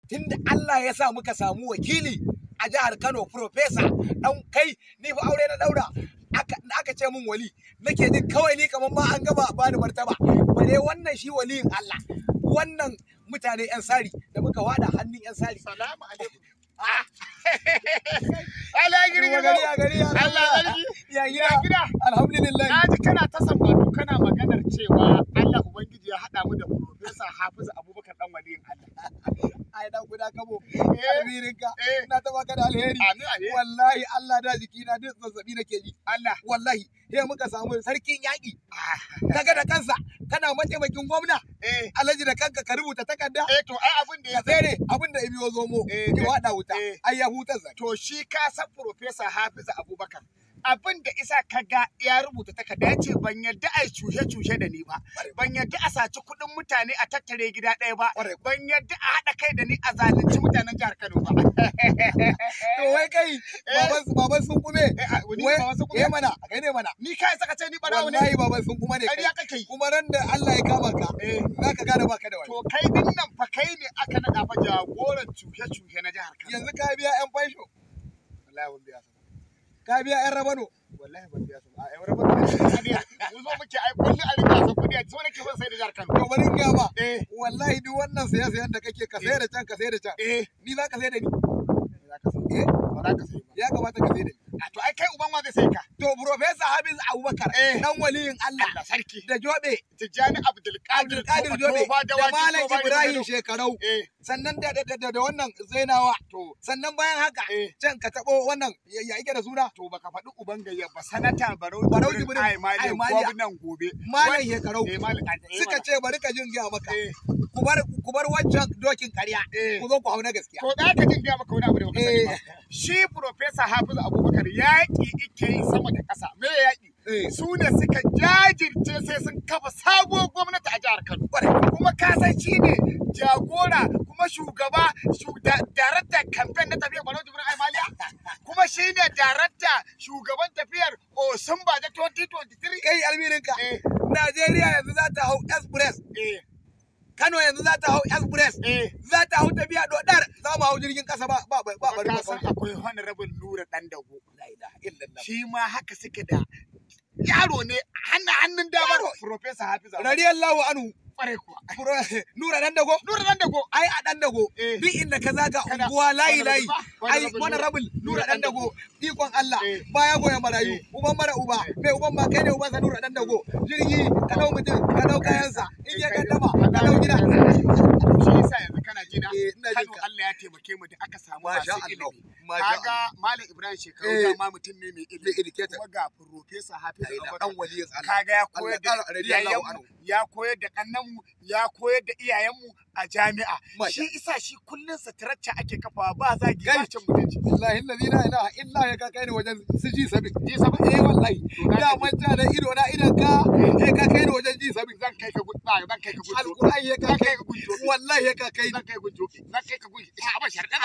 tunda Allah ya sa muka samu wakili a jihar Kano Professor dan kai ni fa aure na daura aka ce min wali nake jin kawai ni kaman ma an gaba ba ni martaba bare wannan shi waliyin Allah wannan mutane yan sari da muka wada hannun yan sari salamu alaikum Allah gari Allah ya gida alhamdulillah naji kana ta sambatu kana maganar cewa Allah ubangiji ya hada mu da Professor Hafiz Abubakar dan waliyin Allah ai dan guda kabo albirinka ina ta baka da alheri wallahi Allah da jikina duk zazzabi nake ji Allah wallahi sai muka samu sarkin yaki kaga da kansa kana mataimakin gwamna Alhaji da kanka ka rubuta takarda to ai abin da ya tsere abin da ibiyo zomo ki wada wuta ai ya hutar zai to shi ka san Professor Hafiz Abubakar abin da isa kaga ya rubuta takarda yace ban yadda ai cushe da ni ba ban yadda a saci kuɗin mutane a tattare gida ɗaya ba ban yadda a haɗa kai da ni a zalunci mutanen jihar Kano ba to wai kai baban sun kume wai mana kai ne mana ni kai saka ce ni barawo ne wallahi baban sun kuma ne kai kuma ran da Allah ya kama ka zaka gane baka da wani to kai din nan fa kai ne aka nada fa jagoran cushe na jihar Kano yanzu ka biya yan fansho wallahi ban biya ka biya yan rabano wallahi ban biya su a yan rabano mu zo muke ai kullu a rika sa kudi so nake ban sai da jihar Kano to bari in ga ba wallahi duk wannan sayan da kake ka sayar da can ka sayar da can ni za ka sayar da ni ba za ka sai ba ya kamata ka sayar da ni to ai kai uban wa zai sai ka to Professor Hafiz Abubakar dan waliyin Allah sarki da Jobe Tijjani Abdulkadir Jobe da Malam Ibrahim Shekarau sannan da wannan Zainawa sannan bayan haka can ka tabo wannan ya ike da suna to baka faɗi uban gayya ba sanata Barau Jibrin ai gwamnan gobe Malam Shekarau suka ce bari ka jin ga maka ku bar wancan dokin ƙarya ku zo ku hauna gaskiya to da ka jin ga maka wani abu da baka sani ba shi Professor Hafiz Abubakar yaƙi ike yi sama da ƙasa me yaƙi su ne suka jajirce sai sun kafa sabuwar gwamnati a jihar Kano kuma ka san shi ne jagora kuma shugaba darakta campaign na tafiyar Barau Jibrin Aimaliya kuma shi ne darakta shugaban tafiyar Osunba da 2023 kai almirinka Najeriya yanzu za ta hau express Kano yanzu za ta hau express za ta hau tafiya dodar za mu hau jirgin kasa ba bari ka san akwai honorable Nura Dandago la ilaha illallah shi ma haka suke da yaro ne hannun damar Professor Hafiz radiyallahu anhu kware kuwa Nura Dandago ai a Dandago duk inda ka zaga unguwa layi ai honorable Nura Dandago ikon Allah baya goyen marayu uban mara uba mai uban ba kai ne uban sa Nura Dandago jirgi ka dau mutum ka dau kayansa in ya gaddama ka dau gida shi yasa yanzu kana jina Kano Allah ya taimake mu da aka samu masu ilimi kaga Malam Ibrahim Shekarau da ma mutum ne mai ilimi kuma ga Professor Hafiz dan waliyin Allah kaga ya koyar da iyayenmu ya koyar da kannanmu ya koyar da iyayenmu a jami'a shi isa shi kullun satiracce ake kafawa ba zagi ba cin mutunci wallahi allazi la ilaha illa ya ka kai ne wajen su ji sabi wallahi da manta da ido na idan ka kai ne wajen ji sabi zan kai ka gudu alquran ya ka kai wallahi ya ka kai zan kai ka gudu a ba sharda